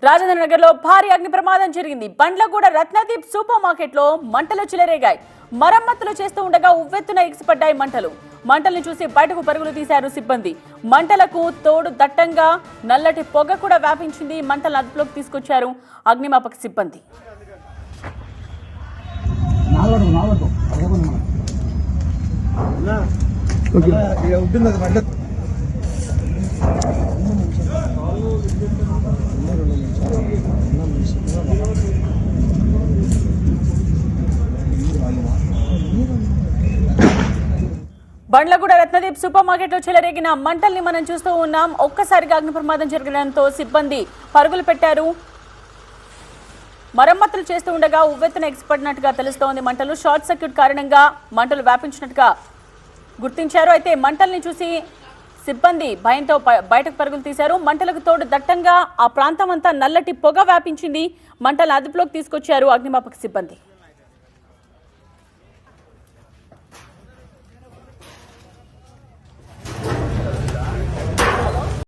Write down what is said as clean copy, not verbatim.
రాజేంద్ర నగర్ లో భారీ అగ్ని ప్రమాదం జరిగింది. బండ్లగూడ రత్నదీప్ సూపర్ మార్కెట్ లో మంటలు చెలరేగాయి. మరమ్మతులు చేస్తూ ఉండగా ఉవ్వెత్తున ఎగిసిపడ్డాయి మంటలు. మంటలను చూసి బయటకు పరుగులు తీశారు సిబ్బంది. మంటలకు తోడు దట్టంగా నల్లటి పొగ కూడా వ్యాపించింది. మంటలను అదుపులోకి తీసుకొచ్చారు అగ్నిమాపక సిబ్బంది. బండ్లగూడ రత్నదీప్ సూపర్ మార్కెట్ లో చెలరేగిన మంటల్ని మనం చూస్తూ ఉన్నాం. ఒక్కసారిగా అగ్ని ప్రమాదం జరగడంతో సిబ్బంది పరుగులు పెట్టారు. మరమ్మతులు చేస్తూ ఉండగా ఉవ్వెత్తున ఎగిసిపడినట్టుగా తెలుస్తోంది. మంటలు షార్ట్ సర్క్యూట్ కారణంగా మంటలు వ్యాపించినట్టుగా గుర్తించారు. అయితే మంటల్ని చూసి సిబ్బంది భయంతో బయటకు పరుగులు తీశారు. మంటలకు తోడు దట్టంగా ఆ ప్రాంతం అంతా నల్లటి పొగ వ్యాపించింది. మంటలను అదుపులోకి తీసుకొచ్చారు అగ్నిమాపక సిబ్బంది.